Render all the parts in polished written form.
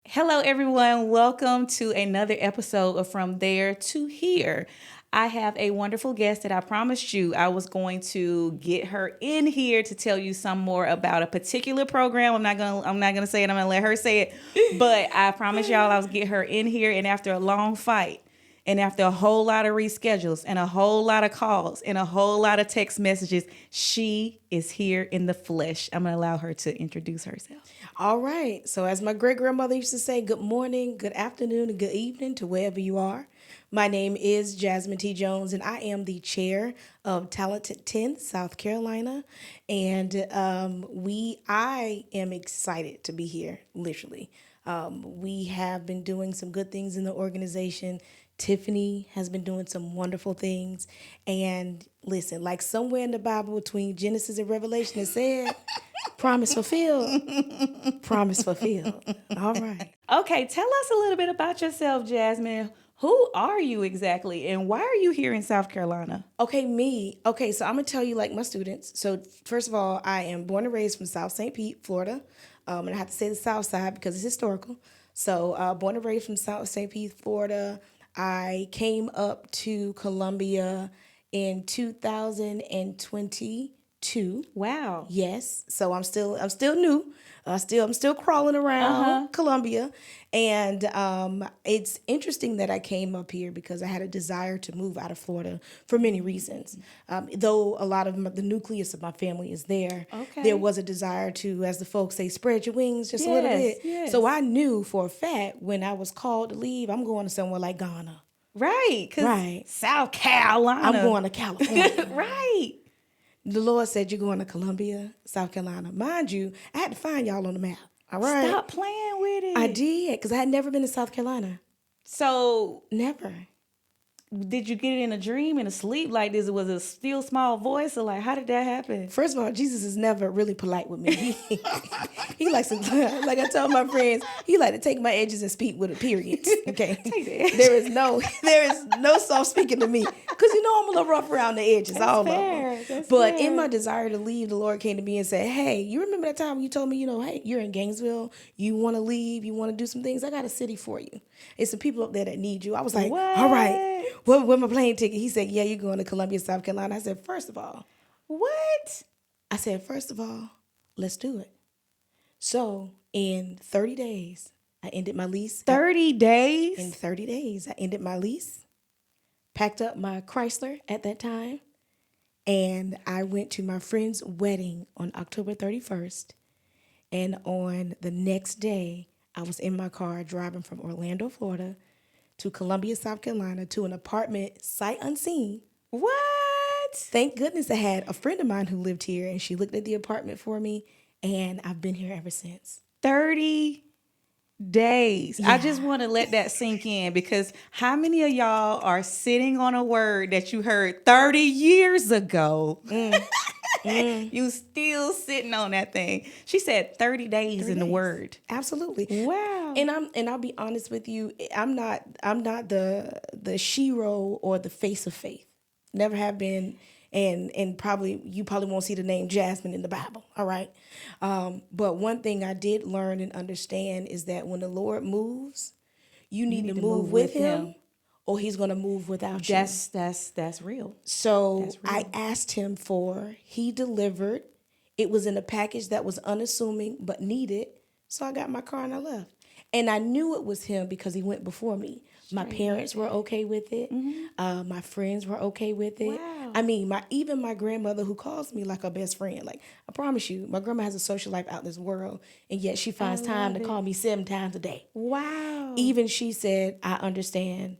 Hello, everyone. Welcome to another episode of From There to Here. I have a wonderful guest that I promised you I was going to get her in here to tell you some more about a particular program. I'm not gonna say it. I'm gonna let her say it. But I promised y'all I was get her in here. And after a long fight, and after a whole lot of reschedules and a whole lot of calls and a whole lot of text messages, she is here in the flesh. I'm going to allow her to introduce herself. All right. So, as my great grandmother used to say, good morning, good afternoon, and good evening to wherever you are. My name is Jasmine T. Jones, and I am the chair of Talented 10 South Carolina. And I am excited to be here, literally. We have been doing some good things in the organization. Tiffany has been doing some wonderful things. And listen, like somewhere in the Bible between Genesis and Revelation, it said, promise fulfilled. Promise fulfilled. All right. Okay, tell us a little bit about yourself, Jasmine. Who are you exactly, and why are you here in South Carolina? Okay, me. Okay, so I'm gonna tell you like my students. So first of all, I am born and raised from South St. Pete, Florida, and I have to say the South Side because it's historical. So born and raised from South St. Pete, Florida. I came up to Columbia in 2022. Wow. Yes, so I'm still new. I'm still crawling around Columbia, and it's interesting that I came up here because I had a desire to move out of Florida for many reasons. Though a lot of the nucleus of my family is there, Okay. there was a desire to, as the folks say, spread your wings just a little bit. Yes. So I knew for a fact when I was called to leave, I'm going to somewhere like Ghana. Right, because Right. South Carolina. I'm going to California. Right. The Lord said you're going to Columbia, South Carolina. Mind you, I had to find y'all on the map. All right. Stop playing with it. I did, because I had never been to South Carolina. So, Never. did you get it in a dream, in a sleep like this? Was it a still small voice, or like how did that happen? First of all, Jesus is never really polite with me. He likes to, like I tell my friends, he like to take my edges and speak with a period. Okay. Take the edge. There is no soft speaking to me. Because I'm a little rough around the edges, all fair. of them. That's But fair. in my desire to leave, the Lord came to me and said, hey, you remember that time you told me, hey, you're in Gainesville, you want to leave, you want to do some things? I got a city for you. It's some people up there that need you. I was like, What? all right. Where's my plane ticket? He said, yeah, you're going to Columbia, South Carolina. I said, first of all, let's do it. So in 30 days, I ended my lease. 30 days? In 30 days, I ended my lease, packed up my Chrysler at that time, and I went to my friend's wedding on October 31st. And on the next day, I was in my car driving from Orlando, Florida to Columbia, South Carolina to an apartment sight unseen. What? Thank goodness I had a friend of mine who lived here, and she looked at the apartment for me, and I've been here ever since. 30 days. I Yeah. just want to let that sink in, because how many of y'all are sitting on a word that you heard 30 years ago? You still sitting on that thing. She said 30 days in the days. word. Absolutely. Wow. And I'll be honest with you, I'm not the shero or the face of faith. Never have been, and probably you probably won't see the name Jasmine in the Bible. All right. But one thing I did learn and understand is that when the Lord moves, you need to move with him, or he's going to move without you. That's real. So I asked him he delivered. It was in a package that was unassuming but needed. So I got my car and I left. And I knew it was him because he went before me. My parents were okay with it. My friends were okay with it. Wow. I mean, even my grandmother, who calls me like her best friend. Like, I promise you, my grandma has a social life out in this world, and yet she finds time to call me 7 times a day. Wow. Even she said, I understand.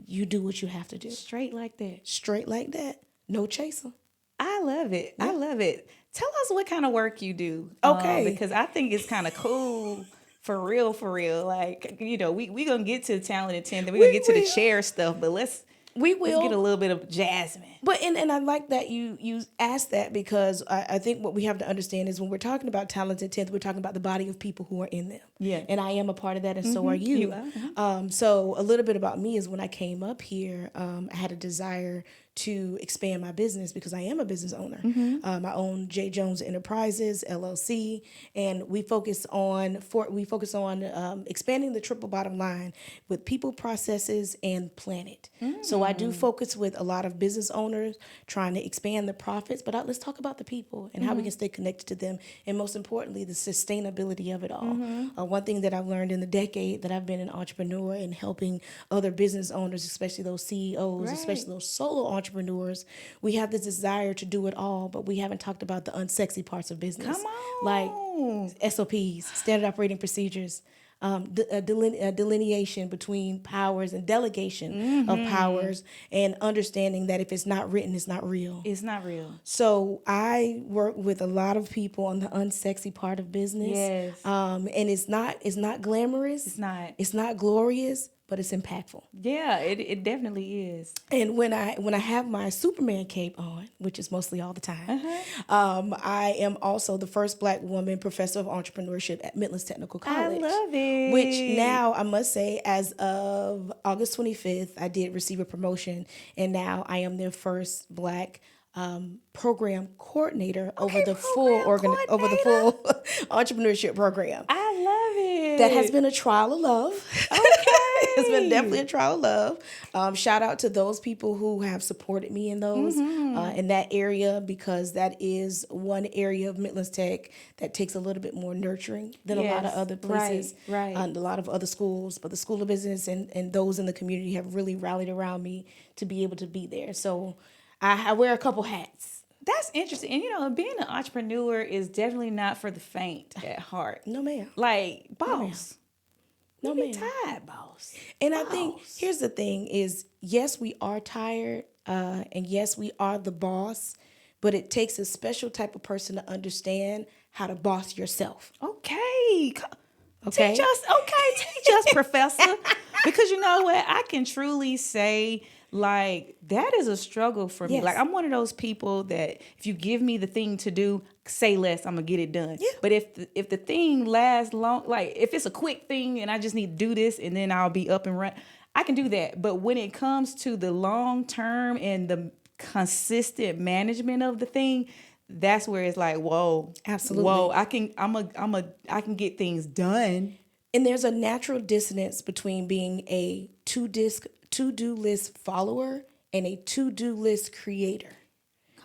You do what you have to do. Straight like that. Straight like that. No chaser. I love it. I love it. Tell us what kind of work you do. Okay. Because I think it's kind of cool. For real, for real. Like, we going to get to the talented 10, then we're going to get to the chair stuff, but let's get a little bit of Jasmine. But and I like that you asked that, because I think what we have to understand is when we're talking about talented 10th, we're talking about the body of people who are in them. Yeah. And I am a part of that, and so are you. You are. So a little bit about me is when I came up here, I had a desire to expand my business because I am a business owner. I own J. Jones Enterprises LLC, and we focus on expanding the triple bottom line with people, processes, and planet. So I do focus with a lot of business owners trying to expand the profits, but let's talk about the people and how we can stay connected to them, and most importantly, the sustainability of it all. One thing that I've learned in the decade that I've been an entrepreneur and helping other business owners, especially those CEOs, especially those solo entrepreneurs, we have this desire to do it all, but we haven't talked about the unsexy parts of business. Come on. Like SOPs, standard operating procedures, delineation between powers and delegation of powers, and understanding that if it's not written, it's not real. It's not real. So I work with a lot of people on the unsexy part of business. Yes. And it's not glamorous. It's not glorious, but it's impactful. Yeah, it definitely is. And when I have my Superman cape on, which is mostly all the time, I am also the first Black woman professor of entrepreneurship at Midlands Technical College. I love it. Which now I must say, as of August 25th, I did receive a promotion, and now I am their first Black program coordinator over the full entrepreneurship program. I love it. That has been a trial of love. Okay. It's been definitely a trial of love. Shout out to those people who have supported me in those in that area, because that is one area of Midlands Tech that takes a little bit more nurturing than a lot of other places, right. And a lot of other schools. But the School of Business and those in the community have really rallied around me to be able to be there. So I wear a couple hats. That's interesting. And, being an entrepreneur is definitely not for the faint at heart. No, ma'am. Like, boss. No, you be ma'am. tired, boss. And boss. I think here's the thing is, yes, we are tired, and yes, we are the boss, but it takes a special type of person to understand how to boss yourself. Okay. Teach us, professor. Because you know what? I can truly say, like, that is a struggle for me. Yes. Like, I'm one of those people that if you give me the thing to do, say less, I'm gonna get it done. Yeah. But if the thing lasts long, like if it's a quick thing and I just need to do this and then I'll be up and run, I can do that. But when it comes to the long term and the consistent management of the thing, that's where it's like, whoa, Absolutely. whoa, I can get things done. And there's a natural dissonance between being a to-do list follower and a to-do list creator.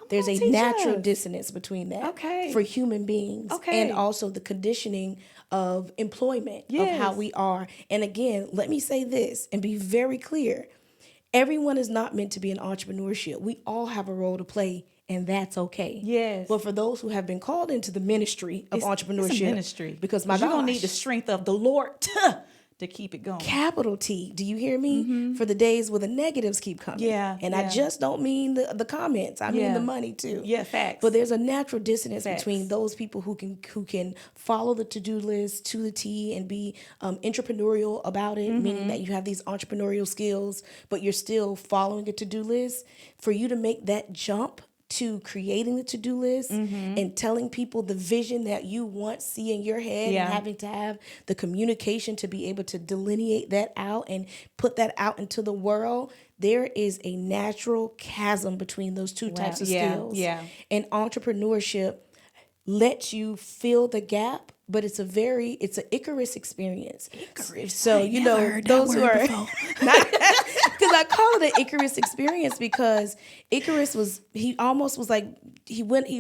There's a natural dissonance between that for human beings, and also the conditioning of employment, of how we are. And again, let me say this and be very clear. Everyone is not meant to be in entrepreneurship. We all have a role to play, and that's okay. Yes. But for those who have been called into the ministry of entrepreneurship, it's a ministry. because my you're gosh, gonna need the strength of the Lord to keep it going. Capital T. Do you hear me? For the days where the negatives keep coming. Yeah. And I just don't mean the comments. I mean the money too. Yeah, facts. But there's a natural dissonance between those people who can follow the to-do list to the T and be entrepreneurial about it, meaning that you have these entrepreneurial skills, but you're still following a to-do list. For you to make that jump to creating the to-do list and telling people the vision that you want, see in your head, and having to have the communication to be able to delineate that out and put that out into the world, there is a natural chasm between those two types of skills. Yeah. And entrepreneurship lets you fill the gap, but it's an Icarus experience. Icarus. So, those who are not, because I call it an Icarus experience because Icarus he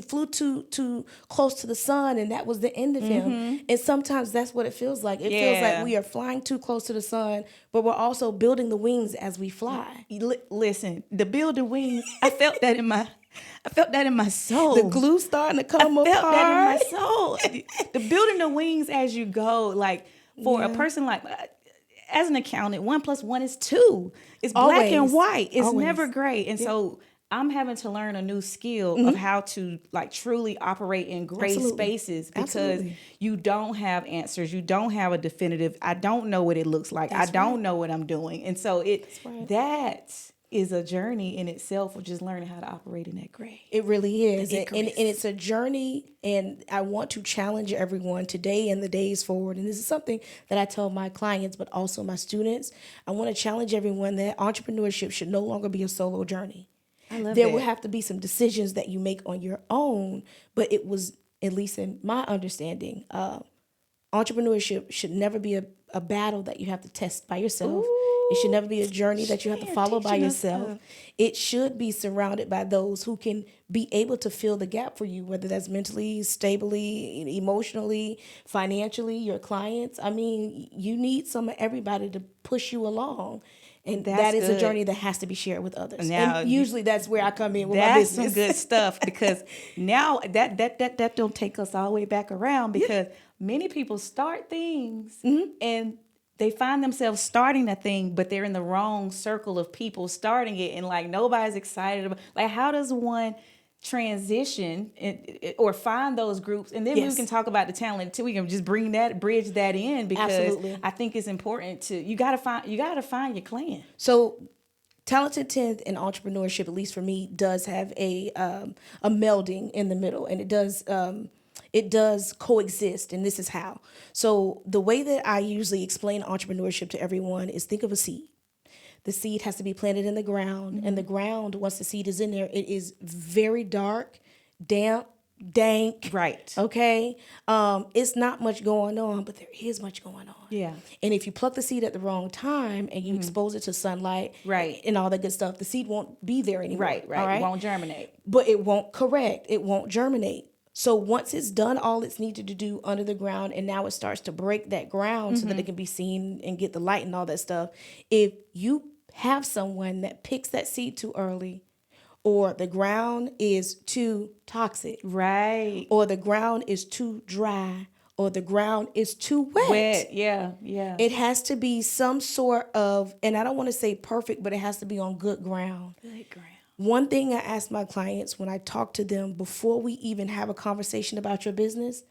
flew too close to the sun, and that was the end of him. And sometimes that's what it feels like. It feels like we are flying too close to the sun, but we're also building the wings as we fly. Listen, the building wings, I felt that in my soul. The glue starting to come apart. I felt that in my soul. The building the wings as you go, like for a person like, as an accountant, 1 + 1 is 2. It's black and white. It's never gray. And so I'm having to learn a new skill of how to like truly operate in gray spaces, because you don't have answers. You don't have a definitive. I don't know what it looks like. I don't know what I'm doing. And so that is a journey in itself of just learning how to operate in that gray. It really is. And it's a journey, and I want to challenge everyone today and the days forward. And this is something that I tell my clients, but also my students. I want to challenge everyone that entrepreneurship should no longer be a solo journey. I love There that. will have to be some decisions that you make on your own, but it was, at least in my understanding, entrepreneurship should never be a battle that you have to test by yourself. It should never be a journey that you have to Share, follow by teaching us yourself. stuff. It should be surrounded by those who can be able to fill the gap for you, whether that's mentally, stably, emotionally, financially, your clients. I mean, you need some of everybody to push you along. And That's that is a good. journey that has to be shared with others. Now, And usually that's where I come in with my That's business. some good stuff, because now that don't take us all the way back around, because many people start things and they find themselves starting a thing, but they're in the wrong circle of people starting it, and like nobody's excited about, like, how does one transition or find those groups? And then we Yes. can talk about the talent too. We can just bridge that in, because Absolutely. I think it's important to, you gotta find your clan. So Talented 10th in entrepreneurship, at least for me, does have a melding in the middle, and it does coexist, and this is how. So the way that I usually explain entrepreneurship to everyone is, think of a seed. The seed has to be planted in the ground, and the ground, once the seed is in there, it is very dark, damp, dank. Right. Okay. It's not much going on, but there is much going on. Yeah. And if you pluck the seed at the wrong time and you expose it to sunlight, Right. and all that good stuff, the seed won't be there anymore. Right. All right. It won't germinate. But it won't correct. It won't germinate. So once it's done all it's needed to do under the ground, and now it starts to break that ground so that it can be seen and get the light and all that stuff. If you have someone that picks that seed too early, or the ground is too toxic, Right. or the ground is too dry, or the ground is too Wet. Yeah. Yeah. it has to be some sort of, and I don't want to say perfect, but it has to be on good ground. Good ground. One thing I ask my clients when I talk to them before we even have a conversation about your business,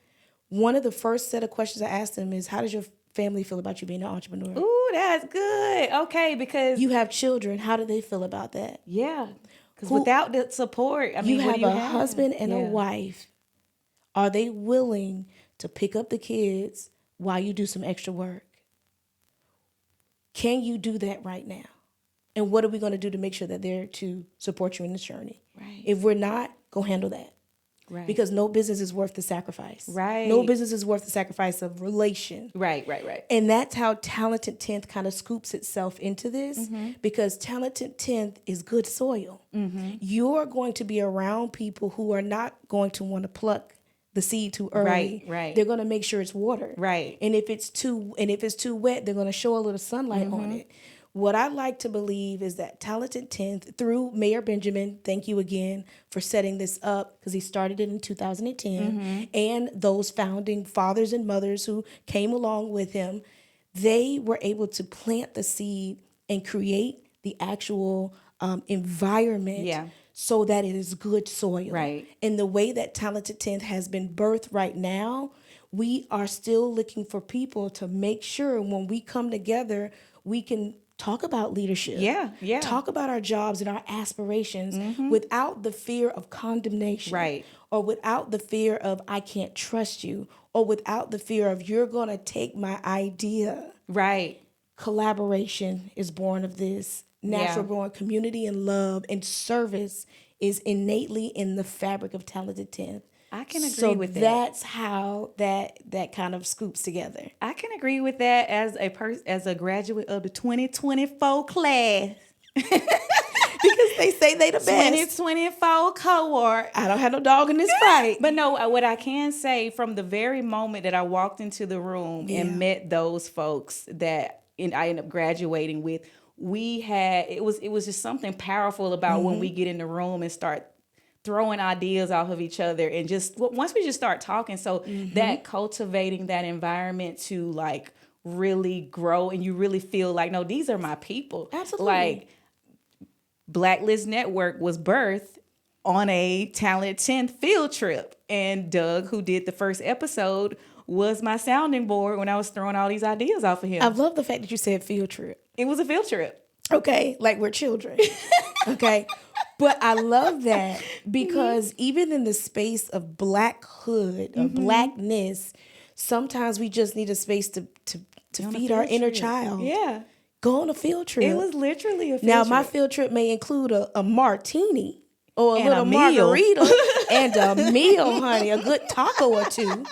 one of the first set of questions I ask them is, how does your family feel about you being an entrepreneur? Ooh, that's good. Okay, because You have children. How do they feel about that? yeah, because Who- without the support, I mean, You what have do you a have? husband and a Yeah. wife. Are they willing to pick up the kids while you do some extra work? Can you do that right now? And what are we going to do to make sure that they're to support you in this journey? Right. If we're not, go handle that. Right. Because no business is worth the sacrifice. Right. No business is worth the sacrifice of relation. Right. And that's how Talented 10th kind of scoops itself into this, Mm-hmm. because Talented 10th is good soil. You're going to be around people who are not going to want to pluck the seed too early. Right. They're going to make sure it's watered. Right. And if it's too wet, they're going to show a little sunlight on it. What I like to believe is that Talented 10th, through Mayor Benjamin, thank you again for setting this up, because he started it in 2010, and those founding fathers and mothers who came along with him, they were able to plant the seed and create the actual environment, Yeah. so that it is good soil. Right. And the way that Talented 10th has been birthed right now, we are still looking for people to make sure when we come together, we can talk about leadership. Yeah. Talk about our jobs and our aspirations without the fear of condemnation. Right. Or without the fear of, I can't trust you. Or without the fear of, you're going to take my idea. Right. Collaboration is born of this. Natural born community and love and service is innately in the fabric of Talented 10th. I can agree with that. That's how that kind of scoops together. I can agree with that as a graduate of the 2024 class. Because they say they the best. 2024 cohort. I don't have no dog in this fight. But no, what I can say, from the very moment that I walked into the room and met those folks that I ended up graduating with, it was just something powerful about when we get in the room and start throwing ideas off of each other, and just once we just start talking. So that cultivating that environment to like really grow, and you really feel like, no, these are my people. Absolutely. Like, Blacklist Network was birthed on a Talent 10th field trip, and Doug, who did the first episode, was my sounding board when I was throwing all these ideas off of him. I love the fact that you said field trip. It was a field trip. Okay, like we're children. Okay. But I love that, because even in the space of blackhood or blackness, sometimes we just need a space to feed our inner child. Yeah. Go on a field trip. It was literally a field Now, trip. my field trip may include a martini or a And little a meal. margarita and a meal, honey, a good taco or two.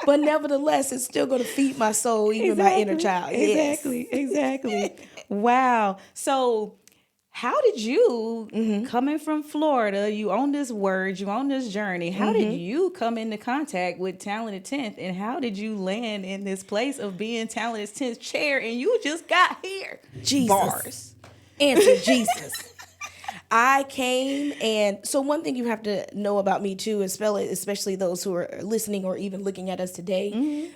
But nevertheless, it's still going to feed my soul, even my inner child. Yes. Exactly. Wow. So, how did you, coming from Florida, you on this word, you on this journey, how did you come into contact with Talented 10th, and how did you land in this place of being Talented 10th chair, and you just got here? Jesus. Bars. Answer Jesus. I came, and so one thing you have to know about me too, especially those who are listening or even looking at us today,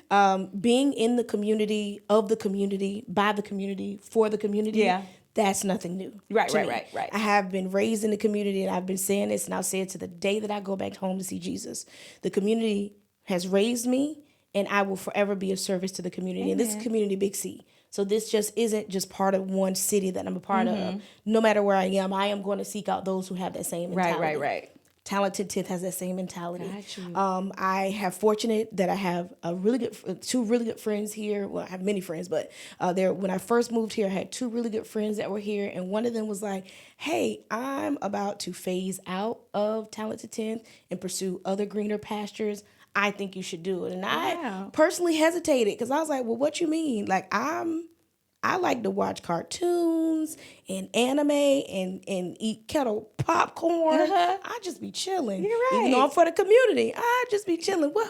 being in the community, of the community, by the community, for the community, Yeah. that's nothing new. Right. to me. I have been raised in the community, and I've been saying this, and I'll say it to the day that I go back home to see Jesus. The community has raised me, and I will forever be of service to the community. And this is community Big C. So this just isn't just part of one city that I'm a part of. No matter where I am going to seek out those who have that same mentality. Right. Talented 10th has that same mentality. Got you. I have fortunate that I have two really good friends here. Well, I have many friends, but when I first moved here, I had two really good friends that were here, and one of them was like, "Hey, I'm about to phase out of Talented 10th and pursue other greener pastures. I think you should do it." And I personally hesitated because I was like, "Well, what you mean? Like I like to watch cartoons and anime and eat kettle popcorn. I just be chilling. You're right. Even though I'm for the community, I just be chilling. What?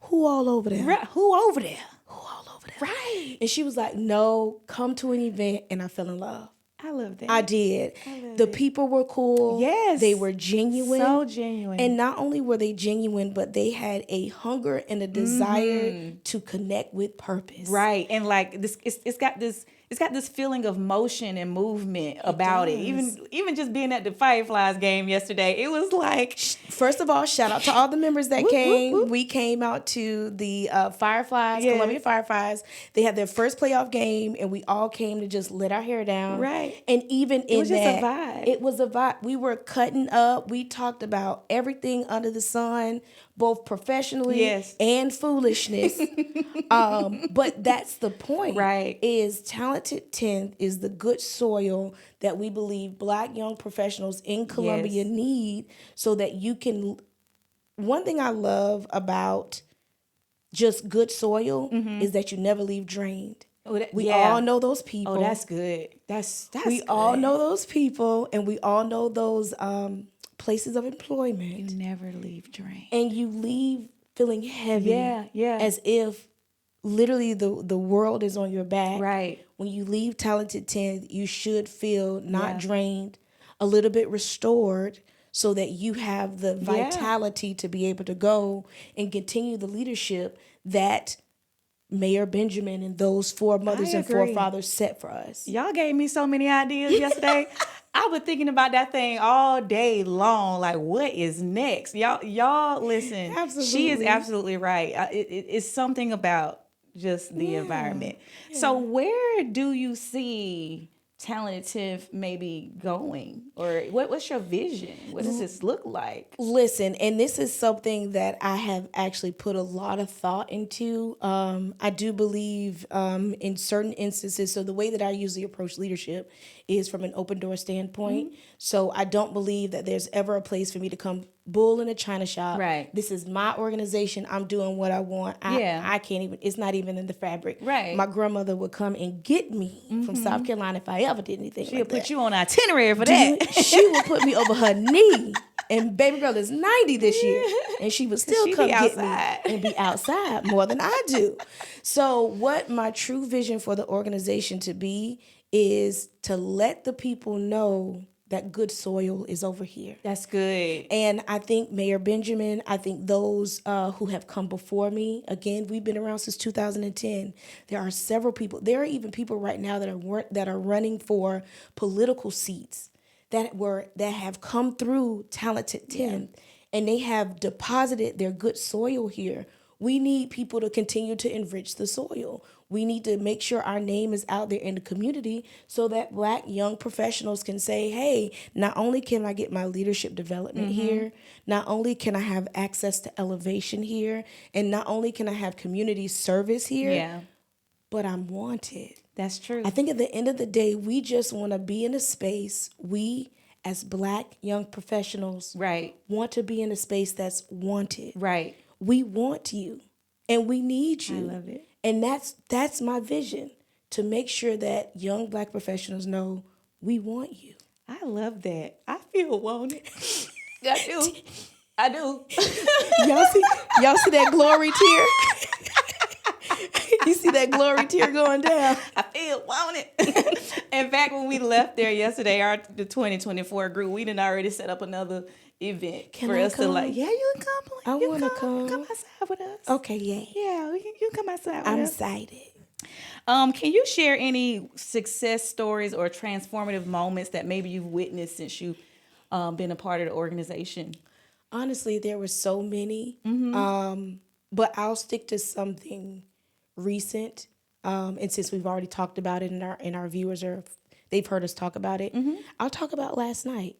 Who all over there? Right. Who over there? Who all over there? Right. And she was like, "No, come to an event," and I fell in love. I love that. I did. The people were cool. Yes. They were genuine. So genuine. And not only were they genuine, but they had a hunger and a desire to connect with purpose. Right. And like this, it's got this feeling of motion and movement about it. Even just being at the Fireflies game yesterday, it was like, First of all, shout out to all the members that came. Whoop. We came out to the Fireflies, Columbia Fireflies. They had their first playoff game, and we all came to just let our hair down. Right. And even in was that, just a vibe. it was a vibe. We were cutting up. We talked about everything under the sun, both professionally and foolishness. But that's the point. Right. Is Talented 10th is the good soil that we believe Black young professionals in Columbia need, so that you can. One thing I love about just good soil is that you never leave drained. We all know those people. Oh, that's good. That's we good. all know those people, and we all know those places of employment. You never leave drained. And you leave feeling heavy. Yeah. As if literally the world is on your back. Right. When you leave Talented 10th, you should feel not drained, a little bit restored, so that you have the vitality to be able to go and continue the leadership that Mayor Benjamin and those foremothers and forefathers set for us. Y'all gave me so many ideas yesterday. I was thinking about that thing all day long. Like, what is next? Y'all listen. Absolutely. She is absolutely right. It's something about just the environment. Yeah. So where do you see Talented 10th maybe going? Or what's your vision? What does this look like? Listen, and this is something that I have actually put a lot of thought into. I do believe in certain instances, so the way that I usually approach leadership is from an open door standpoint. So I don't believe that there's ever a place for me to come bull in a china shop. Right. This is my organization. I'm doing what I want. I can't even, it's not even in the fabric. Right. My grandmother would come and get me from South Carolina if I ever did anything She'll like that. put you on itinerary for that. She would put me over her knee. And baby girl is 90 this year. And she would still come get me and be outside more than I do. So what my true vision for the organization to be is to let the people know that good soil is over here. That's good. And I think Mayor Benjamin, I think those who have come before me, again, we've been around since 2010. There are several people. There are even people right now that are running for political seats that have come through Talented 10th, and they have deposited their good soil here. We need people to continue to enrich the soil. We need to make sure our name is out there in the community so that Black young professionals can say, hey, not only can I get my leadership development here, not only can I have access to elevation here, and not only can I have community service here, but I'm wanted. That's true. I think at the end of the day, we just want to be in a space. We, as Black young professionals, Right. want to be in a space that's wanted. Right. We want you, and we need you. I love it. And that's my vision, to make sure that young Black professionals know we want you. I love that. I feel wanted. I do. I do. Y'all see that glory tear? You see that glory tear going down? I feel wanted. In fact, when we left there yesterday, the 2024 group, we done already set up another event Can for I us to come? like, yeah, you can come. I want to come. Come outside with us. Okay, yeah. Yeah, you can come outside with I'm us. excited. Can you share any success stories or transformative moments that maybe you've witnessed since you've been a part of the organization? Honestly, there were so many, but I'll stick to something recent. And since we've already talked about it, and our viewers they've heard us talk about it, I'll talk about last night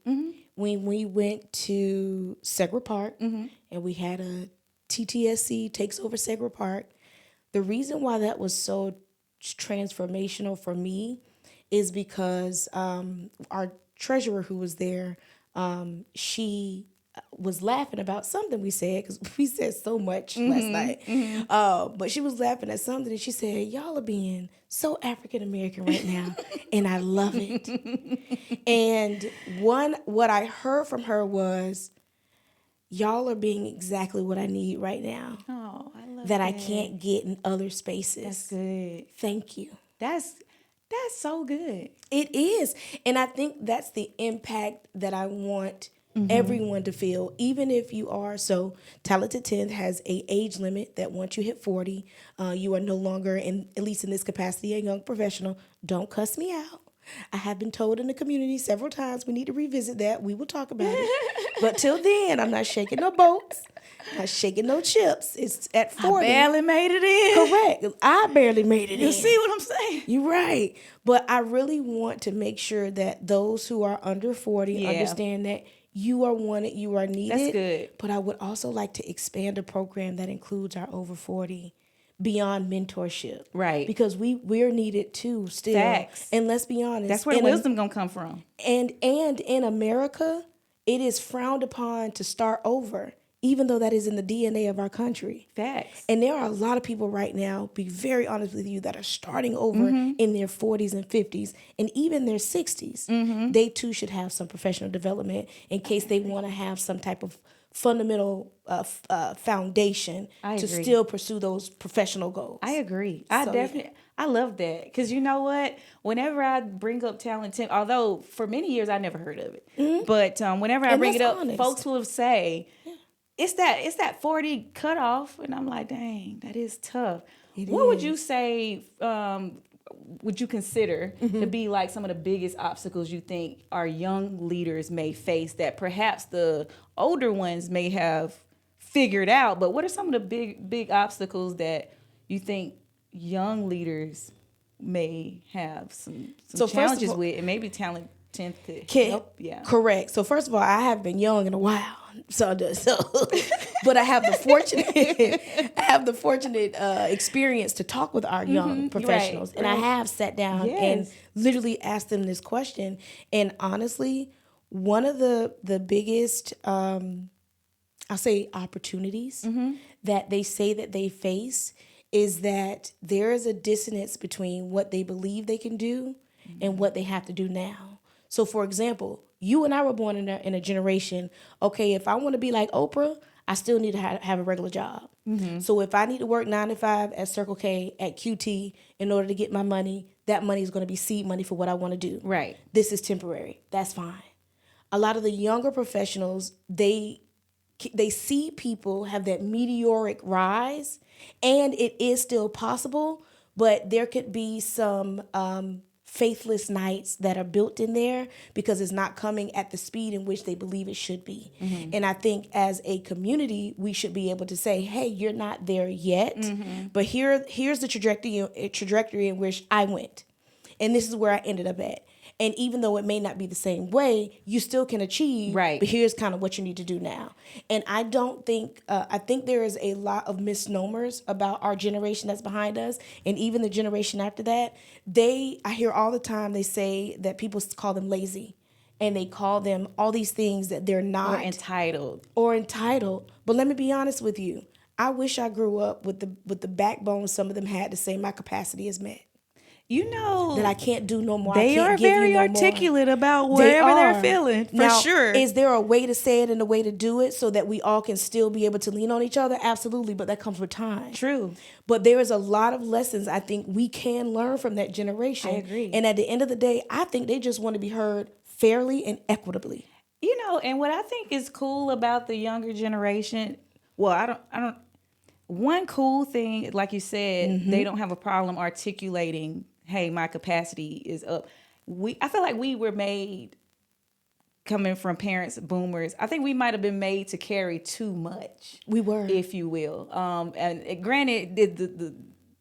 when we went to Segra Park and we had a TTSC takes over Segra Park. The reason why that was so transformational for me is because our treasurer who was there, she was laughing about something we said, because we said so much last night. But she was laughing at something, and she said, y'all are being so African American right now, and I love it. And what I heard from her was, y'all are being exactly what I need right now. Oh, I love that I can't get in other spaces. That's good. Thank you. That's so good. It is. And I think that's the impact that I want everyone to feel, even if you are. So Talented 10th has a age limit that once you hit 40, you are no longer, at least in this capacity, a young professional. Don't cuss me out. I have been told in the community several times we need to revisit that. We will talk about it. But till then, I'm not shaking no boats. Not shaking no chips. It's at 40. I barely made it in. Correct. I barely made it in. You see what I'm saying? You're right. But I really want to make sure that those who are under 40 understand that you are wanted, you are needed. That's good. But I would also like to expand a program that includes our over 40 beyond mentorship. Right. Because we're needed too still. Facts. And let's be honest. That's where the wisdom gonna come from. And in America, it is frowned upon to start over, even though that is in the DNA of our country. Facts. And there are a lot of people right now, be very honest with you, that are starting over in their 40s and 50s and even their 60s. They too should have some professional development in case they want to have some type of fundamental foundation to still pursue those professional goals. I agree. I love that, because you know what? Whenever I bring up Talent 10, although for many years I never heard of it, but whenever I bring it up, folks will say, it's that 40 cutoff, and I'm like, dang, that is tough. What would you say? Would you consider to be like some of the biggest obstacles you think our young leaders may face that perhaps the older ones may have figured out? But what are some of the big obstacles that you think young leaders may have some challenges with, and maybe Talent 10 could help? Yeah, correct. So first of all, I haven't been young in a while, so but I have the fortunate experience to talk with our young professionals, and I have sat down and literally asked them this question. And honestly, one of the biggest I'll say opportunities that they say that they face is that there is a dissonance between what they believe they can do and what they have to do now. So, for example, you and I were born in a generation, okay, if I want to be like Oprah, I still need to have a regular job. So if I need to work 9 to 5 at Circle K, at QT, in order to get my money, that money is going to be seed money for what I want to do. Right. This is temporary. That's fine. A lot of the younger professionals, they see people have that meteoric rise, and it is still possible, but there could be some faithless nights that are built in there because it's not coming at the speed in which they believe it should be. And I think as a community, we should be able to say, hey, you're not there yet, but here's the trajectory in which I went. And this is where I ended up at. And even though it may not be the same way, you still can achieve. Right. But here's kind of what you need to do now. And I don't think, I think there is a lot of misnomers about our generation that's behind us. And even the generation after that, I hear all the time, they say that people call them lazy. And they call them all these things that they're not. Or entitled. But let me be honest with you. I wish I grew up with the backbone some of them had to say my capacity is met. You know that I can't do no more. They I can't are give very you no articulate more. about whatever they're feeling, for now, sure. Is there a way to say it and a way to do it so that we all can still be able to lean on each other? Absolutely, but that comes with time. True. But there is a lot of lessons I think we can learn from that generation. I agree. And at the end of the day, I think they just want to be heard fairly and equitably. And what I think is cool about the younger generation, well, I don't. One cool thing, like you said, they don't have a problem articulating, hey, my capacity is up. I feel like we were made, coming from parents, boomers, I think we might have been made to carry too much. We were. If you will. And granted,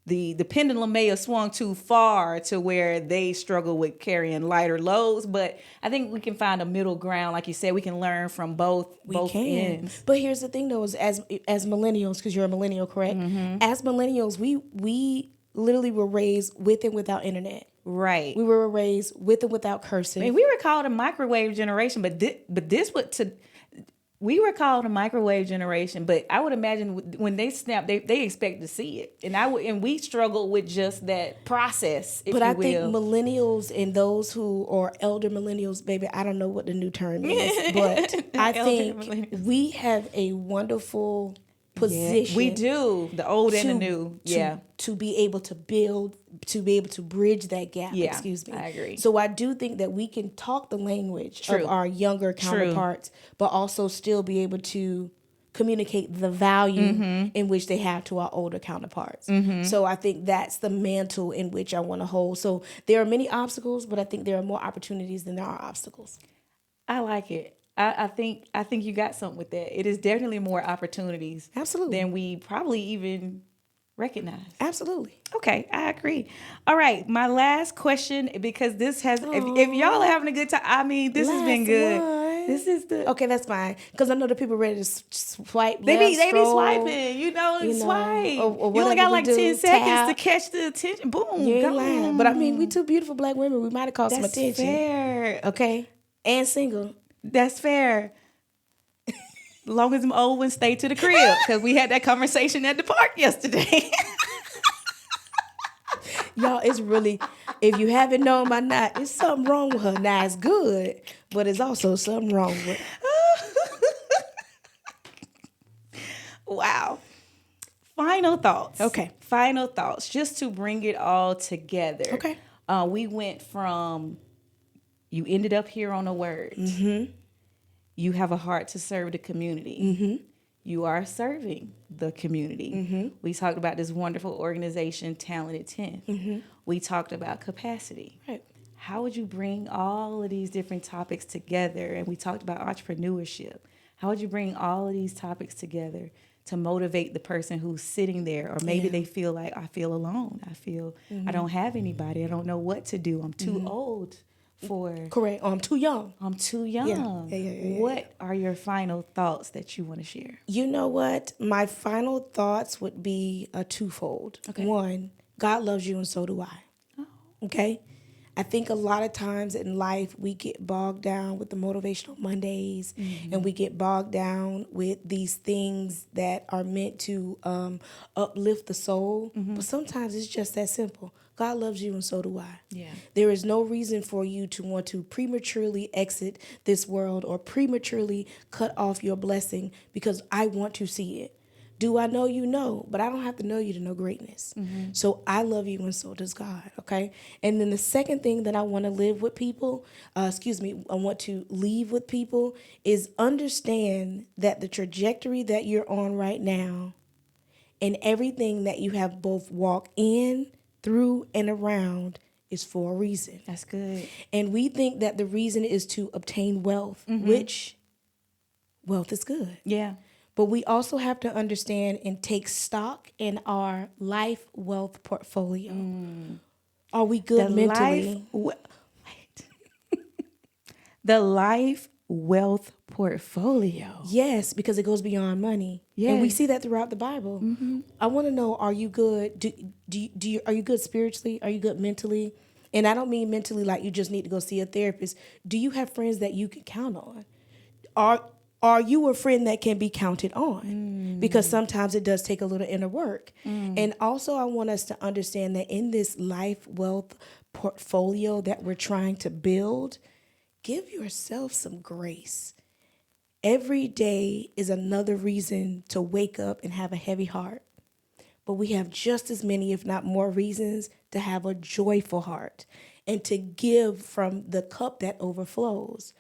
the pendulum may have swung too far to where they struggle with carrying lighter loads, but I think we can find a middle ground. Like you said, we can learn from both ends. But here's the thing, though, is as millennials, because you're a millennial, correct? As millennials, we literally were raised with and without internet. Right. We were raised with and without cursing. I mean, we were called a microwave generation, we were called a microwave generation, but I would imagine when they snap, they expect to see it, and we struggle with just that process. But I think millennials and those who are elder millennials, baby, I don't know what the new term is, but I think we have a wonderful position. Yeah, we do, the old and the new. To be able to build, to be able to bridge that gap. Yeah, excuse me. I agree. So I do think that we can talk the language of our younger counterparts, but also still be able to communicate the value in which they have to our older counterparts. So I think that's the mantle in which I want to hold. So there are many obstacles, but I think there are more opportunities than there are obstacles. I like it. I think you got something with that. It is definitely more opportunities, absolutely, than we probably even recognize. Absolutely. Okay, I agree. All right, my last question, because this has, if y'all are having a good time, I mean, this has been good. This is the okay. That's fine, because I know the people ready to swipe. They be swiping, swipe. Or you only got like 10 seconds to catch the attention. Boom, you ain't lying. But I mean, we two beautiful black women. We might have caught some attention. Fair. Okay, and single. That's fair. Long as them old ones stay to the crib, because we had that conversation at the park yesterday. Y'all, it's really, if you haven't known by now, it's something wrong with her. Now, it's good, but it's also something wrong with her. Wow. Final thoughts. Okay. Final thoughts, just to bring it all together. Okay. We went from, you ended up here on a word. You have a heart to serve the community. You are serving the community. We talked about this wonderful organization, Talented 10. We talked about capacity. Right. How would you bring all of these different topics together? And we talked about entrepreneurship. How would you bring all of these topics together to motivate the person who's sitting there? Or maybe they feel like, I feel alone. I feel I don't have anybody. I don't know what to do. I'm too old for... Correct. I'm too young. I'm too young. Yeah. What are your final thoughts that you want to share? You know what? My final thoughts would be a twofold. Okay. One, God loves you and so do I. Oh. Okay? I think a lot of times in life we get bogged down with the motivational Mondays and we get bogged down with these things that are meant to uplift the soul. But sometimes it's just that simple. God loves you and so do I. Yeah. There is no reason for you to want to prematurely exit this world or prematurely cut off your blessing because I want to see it. Do I know you? No, but I don't have to know you to know greatness. So I love you and so does God, okay? And then the second thing that I want to live with people, I want to leave with people is understand that the trajectory that you're on right now and everything that you have both walked in, through, and around is for a reason. That's good. And we think that the reason is to obtain wealth, which wealth is good. Yeah. But we also have to understand and take stock in our life wealth portfolio. Are we good mentally? The life wealth portfolio. Yes, because it goes beyond money. And we Yes. see that throughout the Bible. I want to know, are you good? Are you good spiritually? Are you good mentally? And I don't mean mentally like you just need to go see a therapist. Do you have friends that you can count on? Are you a friend that can be counted on? Because sometimes it does take a little inner work. And also I want us to understand that in this life wealth portfolio that we're trying to build, give yourself some grace. Every day is another reason to wake up and have a heavy heart. But we have just as many, if not more, reasons to have a joyful heart and to give from the cup that overflows.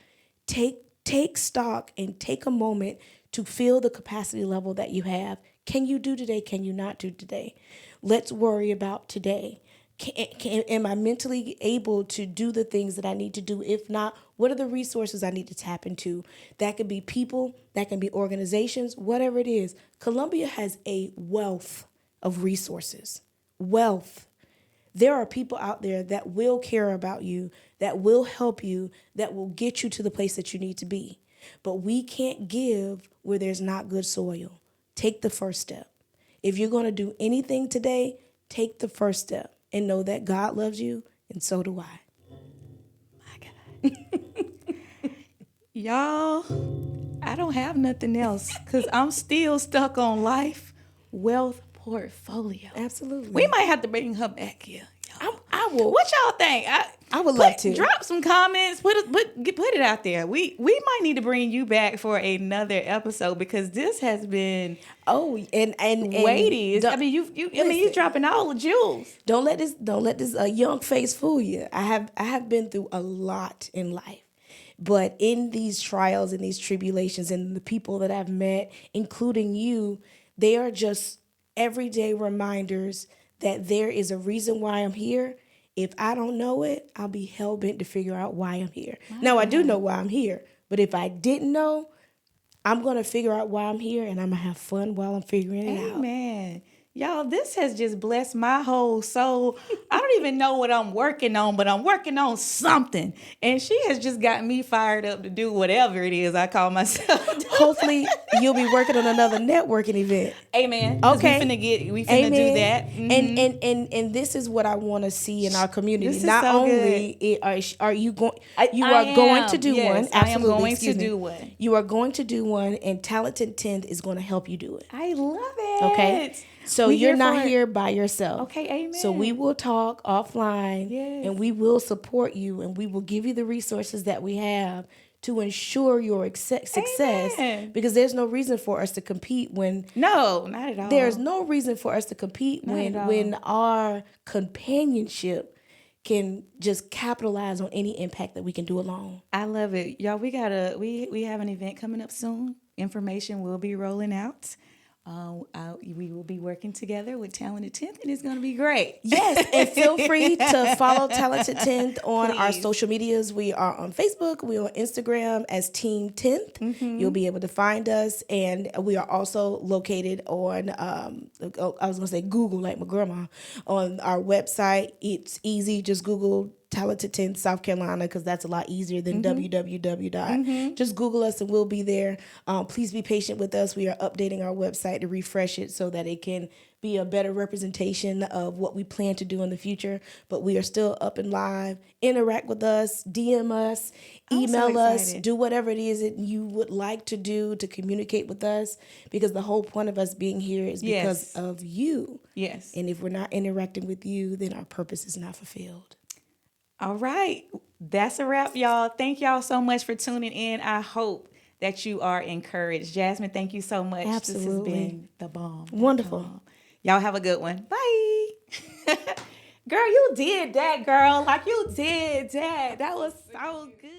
Take stock and take a moment to feel the capacity level that you have. Can you do today? Can you not do today? Let's worry about today. Am I mentally able to do the things that I need to do? If not, what are the resources I need to tap into? That could be people, that can be organizations, whatever it is. Columbia has a wealth of resources. Wealth. There are people out there that will care about you, that will help you, that will get you to the place that you need to be. But we can't give where there's not good soil. Take the first step. If you're going to do anything today, take the first step and know that God loves you, and so do I. My God. Y'all, I don't have nothing else because I'm still stuck on life wealth portfolio. Absolutely. We might have to bring her back here. I will. What y'all think? I would love to. Drop some comments. Put it out there. We might need to bring you back for another episode because this has been and weighty. I mean, you dropping all the jewels. Don't let this young face fool you. I have been through a lot in life. But in these trials and these tribulations and the people that I've met, including you, they are just everyday reminders that there is a reason why I'm here. If I don't know it, I'll be hell-bent to figure out why I'm here. Now, I do know why I'm here, but if I didn't know, I'm going to figure out why I'm here, and I'm going to have fun while I'm figuring it out. Amen. Y'all, this has just blessed my whole soul. I don't even know what I'm working on, but I'm working on something. And she has just got me fired up to do whatever it is I call myself. Hopefully, you'll be working on another networking event. Amen. Okay. We finna do that. Mm-hmm. And this is what I want to see in our community. This is Not so only are you going, you I are going am. to do Yes, one. Absolutely. I am going Excuse to me. do one. You are going to do one, and Talented 10th is going to help you do it. I love it. Okay. So you're not here by yourself. Okay, amen. So we will talk offline, Yes. and we will support you, and we will give you the resources that we have to ensure your success. Amen. Because there's no reason for us to compete when No, not at all. there's no reason for us to compete Not at all. when our companionship can just capitalize on any impact that we can do alone. I love it. Y'all, we have an event coming up soon. Information will be rolling out. We will be working together with Talented 10th, and it's going to be great. Yes, and feel free to follow Talented 10th on our Please. social medias. We are on Facebook. We are on Instagram as Team 10th. Mm-hmm. You'll be able to find us, and we are also located on, I was going to say Google, like my grandma, on our website. It's easy. Just Google Talented 10th South Carolina, because that's a lot easier than www. Just Google us and we'll be there. Please be patient with us. We are updating our website to refresh it so that it can be a better representation of what we plan to do in the future. But we are still up and live. Interact with us, DM us, email us, do whatever it is that you would like to do to communicate with us, because the whole point of us being here is because of you. Yes. And if we're not interacting with you, then our purpose is not fulfilled. All right. That's a wrap, y'all. Thank y'all so much for tuning in. I hope that you are encouraged. Jasmine, thank you so much. Absolutely. This has been the bomb. Wonderful. Y'all have a good one. Bye. Girl, you did that, girl. Like you did that. That was so good.